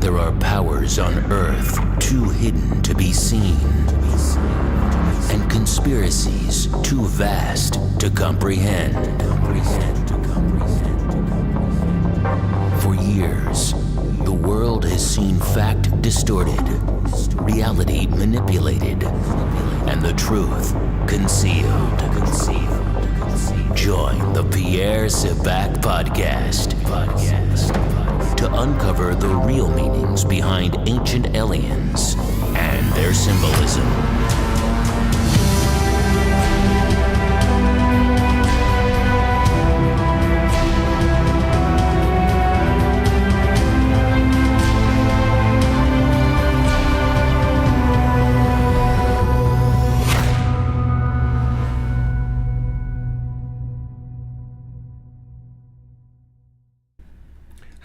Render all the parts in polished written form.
There are powers on Earth too hidden to be seen, and conspiracies too vast to comprehend. For years, the world has seen fact distorted, reality manipulated, and the truth concealed. Join the Pierre Sebac podcast to uncover the real meanings behind ancient aliens and their symbolism.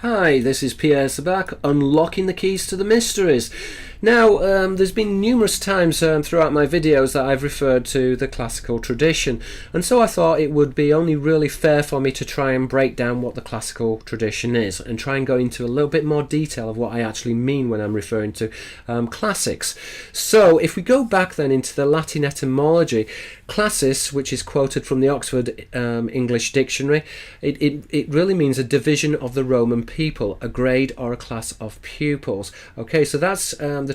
Hi, this is Pierre Sebac, unlocking the keys to the mysteries. Now, there's been numerous times throughout my videos that I've referred to the classical tradition, and so I thought it would be only really fair for me to try and break down what the classical tradition is and try and go into a little bit more detail of what I actually mean when I'm referring to classics. So if we go back then into the Latin etymology, classis, which is quoted from the Oxford English Dictionary, it really means a division of the Roman people, a grade or a class of pupils. Okay, so that's the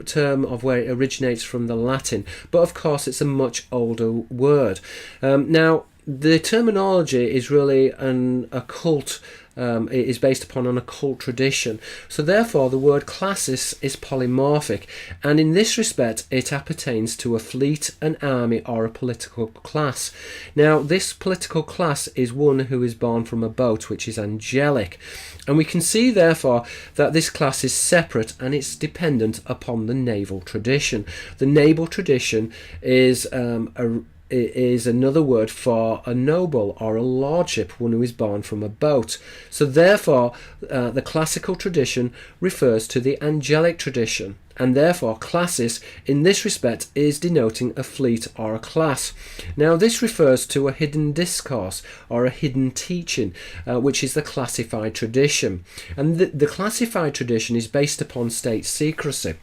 term of where it originates from the Latin, but of course it's a much older word. Now, the terminology is really an occult. It is based upon an occult tradition. So therefore the word classis is polymorphic, and in this respect it appertains to a fleet, an army, or a political class. Now this political class is one who is born from a boat, which is angelic, and we can see therefore that this class is separate and it's dependent upon the naval tradition. The naval tradition is another word for a noble or a lordship, one who is born from a boat. So therefore the classical tradition refers to the angelic tradition, and therefore classis in this respect is denoting a fleet or a class. Now this refers to a hidden discourse or a hidden teaching, which is the classified tradition, and the classified tradition is based upon state secrecy.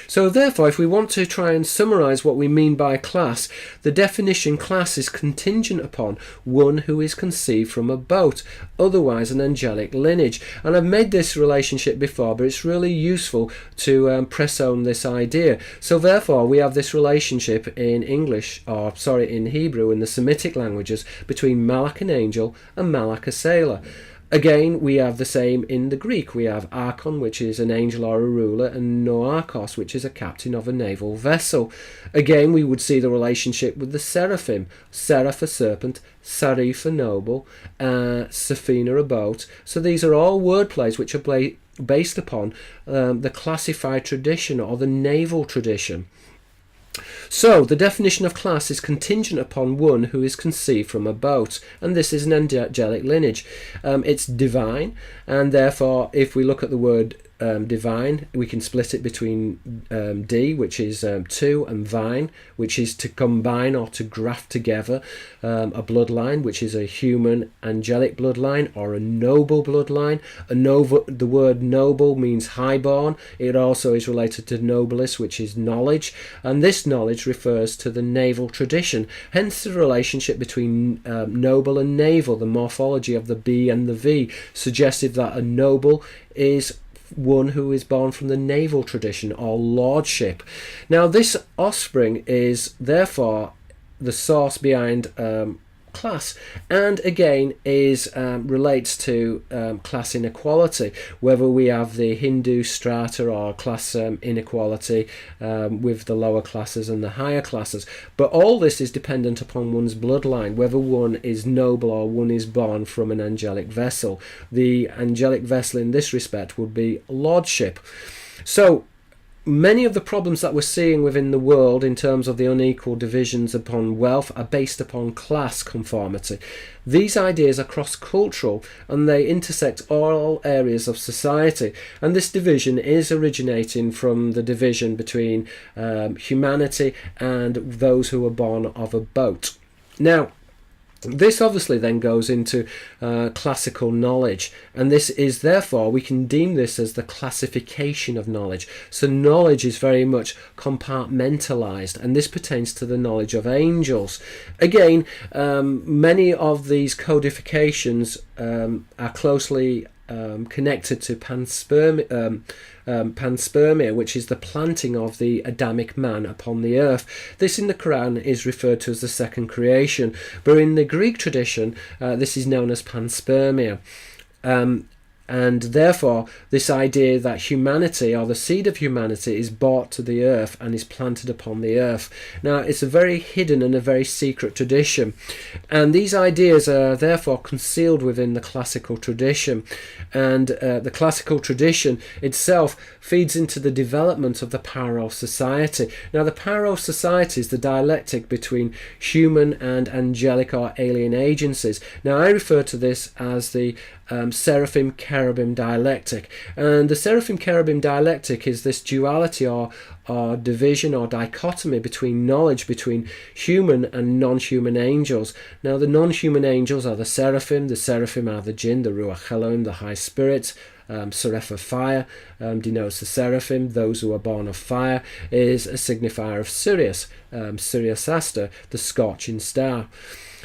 So therefore, if we want to try and summarize what we mean by class, the definition class is contingent upon one who is conceived from a boat, otherwise an angelic lineage. And I've made this relationship before, but it's really useful to press on this idea. So therefore, we have this relationship in in Hebrew, in the Semitic languages, between Malach, an angel, and Malach, a sailor. Again, we have the same in the Greek. We have archon, which is an angel or a ruler, and noarchos, which is a captain of a naval vessel. Again, we would see the relationship with the seraphim. Seraph, a serpent, sarif, a noble, Safina, a boat. So these are all word plays which are based upon the classified tradition or the naval tradition. So the definition of class is contingent upon one who is conceived from a boat, and this is an angelic lineage. It's divine, and therefore if we look at the word divine, we can split it between D, which is two, and vine, which is to combine or to graft together a bloodline, which is a human angelic bloodline or a noble bloodline. The word noble means highborn. It also is related to nobilis, which is knowledge, and this knowledge refers to the naval tradition, hence the relationship between noble and naval. The morphology of the B and the V suggested that a noble is one who is born from the naval tradition or lordship. Now this offspring is therefore the source behind class, and again is relates to class inequality, whether we have the Hindu strata or class inequality with the lower classes and the higher classes. But all this is dependent upon one's bloodline, whether one is noble or one is born from an angelic vessel. The angelic vessel in this respect would be lordship. So many of the problems that we're seeing within the world in terms of the unequal divisions upon wealth are based upon class conformity. These ideas are cross-cultural and they intersect all areas of society, and this division is originating from the division between humanity and those who are born of a boat. Now, This obviously then goes into classical knowledge, and this is therefore, we can deem this as the classification of knowledge. So knowledge is very much compartmentalized, and this pertains to the knowledge of angels. Again, many of these codifications are closely connected to panspermia, which is the planting of the Adamic man upon the earth. This in the Quran is referred to as the second creation, but in the Greek tradition this is known as panspermia. And therefore, this idea that humanity, or the seed of humanity, is brought to the earth and is planted upon the earth. Now, it's a very hidden and a very secret tradition. And these ideas are therefore concealed within the classical tradition. And the classical tradition itself feeds into the development of the parallel society. Now, the parallel society is the dialectic between human and angelic or alien agencies. Now, I refer to this as the seraphim cherubim dialectic, and the seraphim cherubim dialectic is this duality or division or dichotomy between knowledge between human and non-human angels. Now, the non-human angels are the seraphim are the jinn, the ruach Elohim, the high spirit. Seraph of fire denotes the seraphim. Those who are born of fire is a signifier of Sirius, Sirius Aster, the scorching star.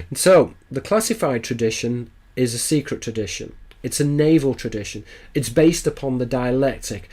And so the classified tradition is a secret tradition. It's a naval tradition. It's based upon the dialectic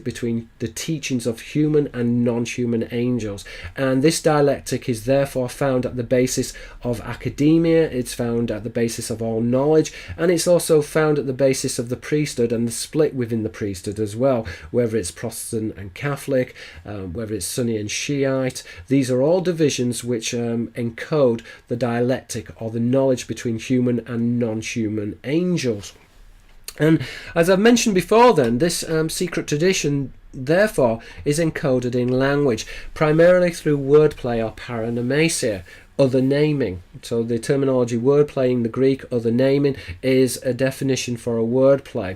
between the teachings of human and non-human angels. And this dialectic is therefore found at the basis of academia, it's found at the basis of all knowledge, and it's also found at the basis of the priesthood and the split within the priesthood as well, whether it's Protestant and Catholic, whether it's Sunni and Shiite. These are all divisions which encode the dialectic or the knowledge between human and non-human angels. And as I've mentioned before then, this secret tradition therefore is encoded in language, primarily through wordplay or paranomasia, other naming. So the terminology wordplay in the Greek, other naming, is a definition for a wordplay.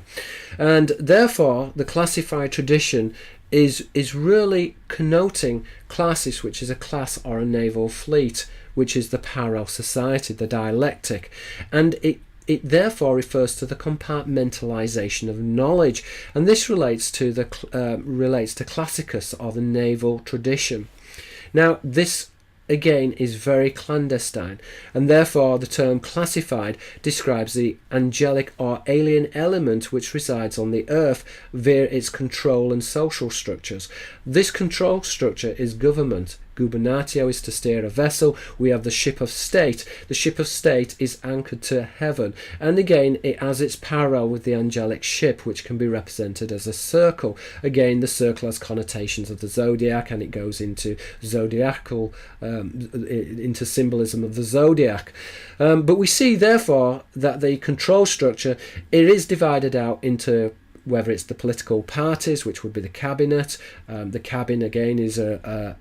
And therefore the classified tradition is really connoting classis, which is a class or a naval fleet, which is the parallel society, the dialectic. And it therefore refers to the compartmentalization of knowledge, and this relates to classicus, or the naval tradition. Now, this again is very clandestine, and therefore the term classified describes the angelic or alien element which resides on the earth via its control and social structures. This control structure is government. Gubernatio is to steer a vessel. We have the ship of state. The ship of state is anchored to heaven, and again it has its parallel with the angelic ship, which can be represented as a circle. Again, the circle has connotations of the zodiac, and it goes into zodiacal into symbolism of the zodiac. But we see therefore that the control structure, it is divided out into whether it's the political parties, which would be the cabinet. The cabin again is a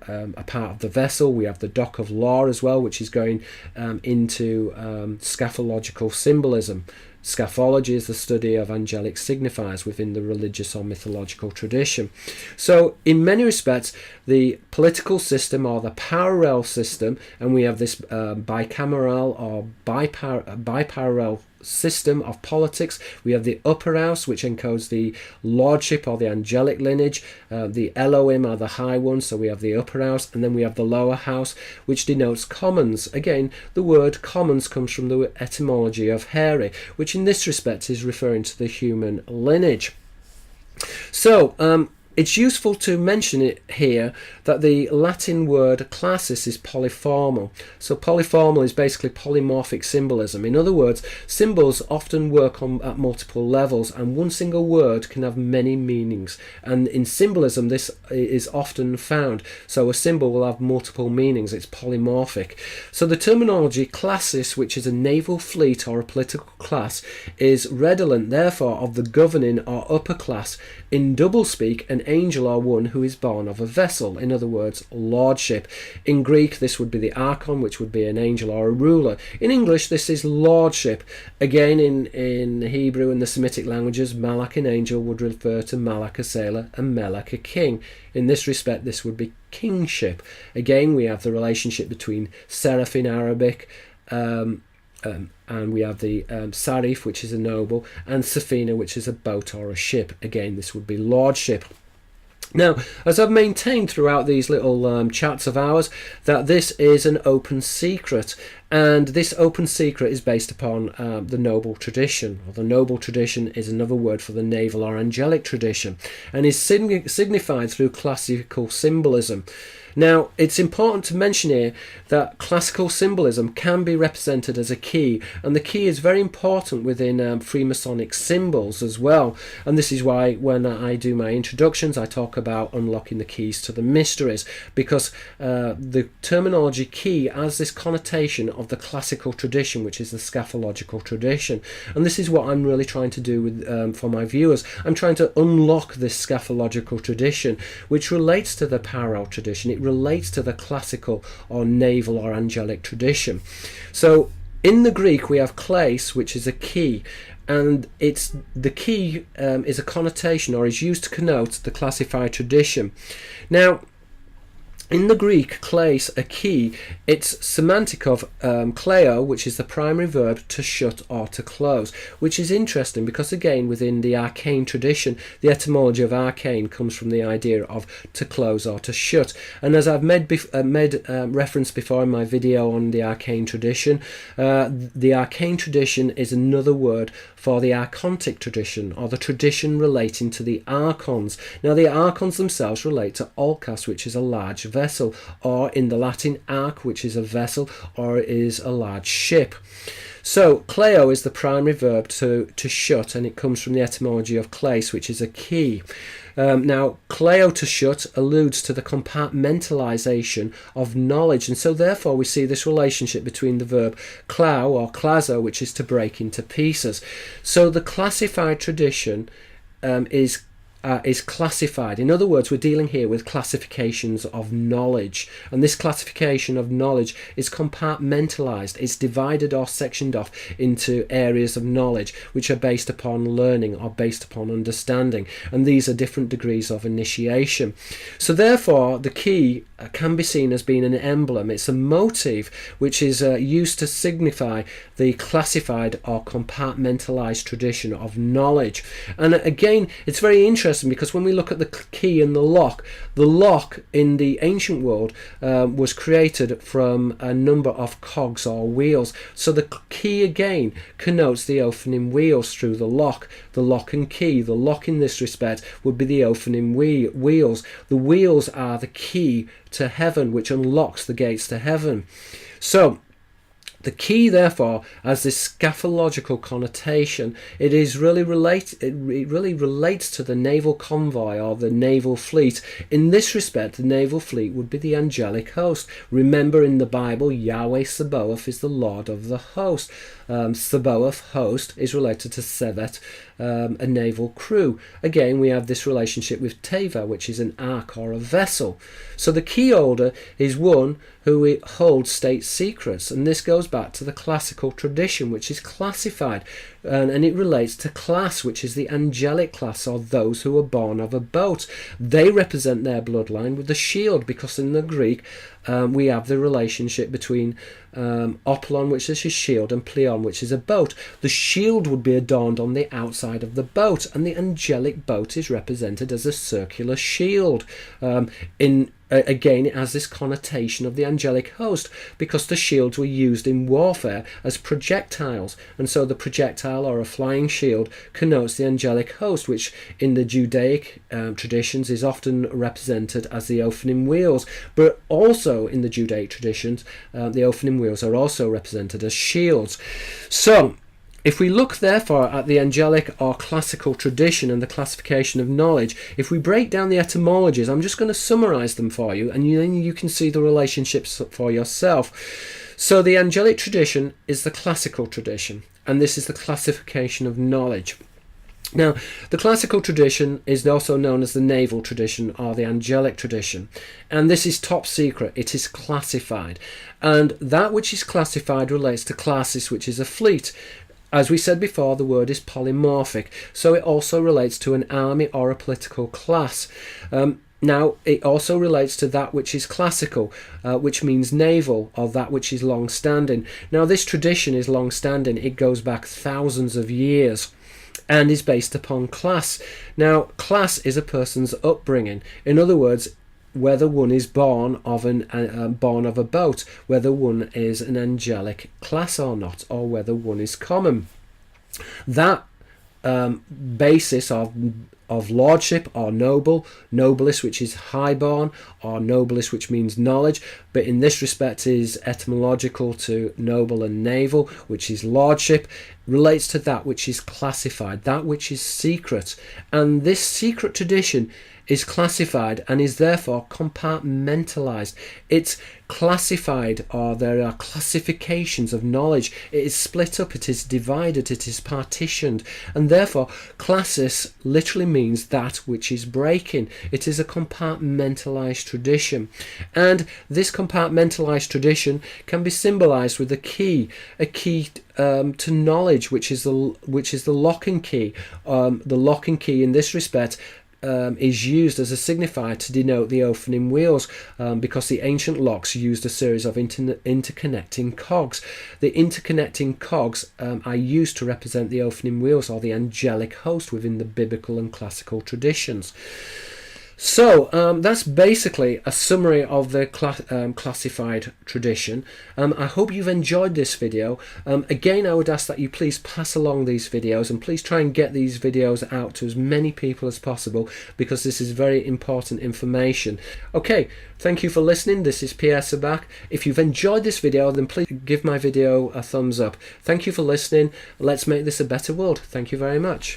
part of the vessel. We have the dock of law as well, which is going into scatological symbolism. Scaphology is the study of angelic signifiers within the religious or mythological tradition. So in many respects, the political system or the parallel system, and we have this bicameral or biparallel system of politics. We have the upper house, which encodes the lordship or the angelic lineage. The Elohim are the high ones, so we have the upper house, and then we have the lower house, which denotes commons. Again, the word commons comes from the etymology of hairy, which in this respect is referring to the human lineage. So it's useful to mention it here that the Latin word classis is polyformal. So polyformal is basically polymorphic symbolism. In other words, symbols often work at multiple levels, and one single word can have many meanings. And in symbolism, this is often found. So a symbol will have multiple meanings. It's polymorphic. So the terminology classis, which is a naval fleet or a political class, is redolent, therefore, of the governing or upper class. In doublespeak, an angel or one who is born of a vessel, in other words, lordship. In Greek, this would be the archon, which would be an angel or a ruler. In English, this is lordship. Again, in Hebrew and the Semitic languages, Malak, an angel, would refer to Malak, a sailor, and Melech, a king. In this respect, this would be kingship. Again, we have the relationship between seraph in Arabic, and we have the Sarif, which is a noble, and Safina, which is a boat or a ship. Again, this would be lordship. Now, as I've maintained throughout these little chats of ours, that this is an open secret, and this open secret is based upon the noble tradition, or the noble tradition is another word for the naval or angelic tradition, and is signified through classical symbolism. Now, it's important to mention here that classical symbolism can be represented as a key, and the key is very important within Freemasonic symbols as well. And this is why when I do my introductions, I talk about unlocking the keys to the mysteries, because the terminology key has this connotation of the classical tradition, which is the scatological tradition. And this is what I'm really trying to do with for my viewers. I'm trying to unlock this scatological tradition, which relates to the parallel tradition. It relates to the classical or naval or angelic tradition. So in the Greek we have kleis, which is a key, and it's the key is a connotation, or is used to connote the classified tradition. Now, in the Greek, kleis, a key, it's semantic of kleo, which is the primary verb to shut or to close, which is interesting because, again, within the arcane tradition, the etymology of arcane comes from the idea of to close or to shut. And as I've made reference before in my video on the arcane tradition, the arcane tradition is another word for the archontic tradition, or the tradition relating to the archons. Now, the archons themselves relate to olkas, which is a large vessel, or in the Latin arch, which is a vessel or is a large ship. So kleo is the primary verb to shut, and it comes from the etymology of kleis, which is a key. Now, kleo, to shut, alludes to the compartmentalization of knowledge, and so therefore we see this relationship between the verb klau or klazo, which is to break into pieces. So the classified tradition is classified. In other words, we're dealing here with classifications of knowledge, and this classification of knowledge is compartmentalized. It's divided or sectioned off into areas of knowledge which are based upon learning or based upon understanding, and these are different degrees of initiation. So therefore the key can be seen as being an emblem. It's a motive which is used to signify the classified or compartmentalized tradition of knowledge. And again, it's very interesting because when we look at the key and the lock in the ancient world was created from a number of cogs or wheels. So the key again connotes the opening wheels through the lock and key. The lock in this respect would be the opening wheels. The wheels are the key to heaven, which unlocks the gates to heaven. So the key, therefore, has this scatological connotation. It really relates to the naval convoy or the naval fleet. In this respect, the naval fleet would be the angelic host. Remember, in the Bible, Yahweh Sabaoth is the Lord of the host. Sabaoth, host, is related to Sevet, a naval crew. Again, we have this relationship with Teva, which is an ark or a vessel. So the key holder is one who holds state secrets, and this goes back to the classical tradition, which is classified, and it relates to class, which is the angelic class, or those who are born of a boat. They represent their bloodline with the shield, because in the Greek we have the relationship between opulon, which is a shield, and pleon, which is a boat. The shield would be adorned on the outside of the boat, and the angelic boat is represented as a circular shield. Again, it has this connotation of the angelic host, because the shields were used in warfare as projectiles, and so the projectile or a flying shield connotes the angelic host, which in the Judaic traditions is often represented as the opening wheels, but also in the Judaic traditions the opening wheels are also represented as shields. So if we look therefore at the angelic or classical tradition and the classification of knowledge, if we break down the etymologies, I'm just going to summarize them for you, and then you can see the relationships for yourself. So the angelic tradition is the classical tradition, and this is the classification of knowledge. Now, the classical tradition is also known as the naval tradition or the angelic tradition, and this is top secret. It is classified, and that which is classified relates to classis, which is a fleet. As we said before, the word is polymorphic, so it also relates to an army or a political class. Now, it also relates to that which is classical, which means naval, or that which is long-standing. Now, this tradition is long-standing. It goes back thousands of years and is based upon class. Now, class is a person's upbringing. In other words, whether one is born of a boat, whether one is an angelic class or not, or whether one is common. That basis of lordship or nobilis, which is highborn, or nobilis, which means knowledge, but in this respect is etymological to noble and naval, which is lordship, relates to that which is classified, that which is secret. And this secret tradition is classified and is therefore compartmentalized. It's classified, or there are classifications of knowledge. It is split up, it is divided, it is partitioned, and therefore classis literally means that which is breaking. It is a compartmentalized tradition, and this compartmentalized tradition can be symbolized with a key to knowledge, which is the locking key. The locking key in this respect is used as a signifier to denote the opening wheels, because the ancient locks used a series of interconnecting cogs. The interconnecting cogs are used to represent the opening wheels, or the angelic host within the biblical and classical traditions. So that's basically a summary of the classified tradition. I hope you've enjoyed this video. Again, I would ask that you please pass along these videos, and please try and get these videos out to as many people as possible, because this is very important information. Okay, thank you for listening. This is Pierre Sabak. If you've enjoyed this video, then please give my video a thumbs up. Thank you for listening. Let's make this a better world. Thank you very much.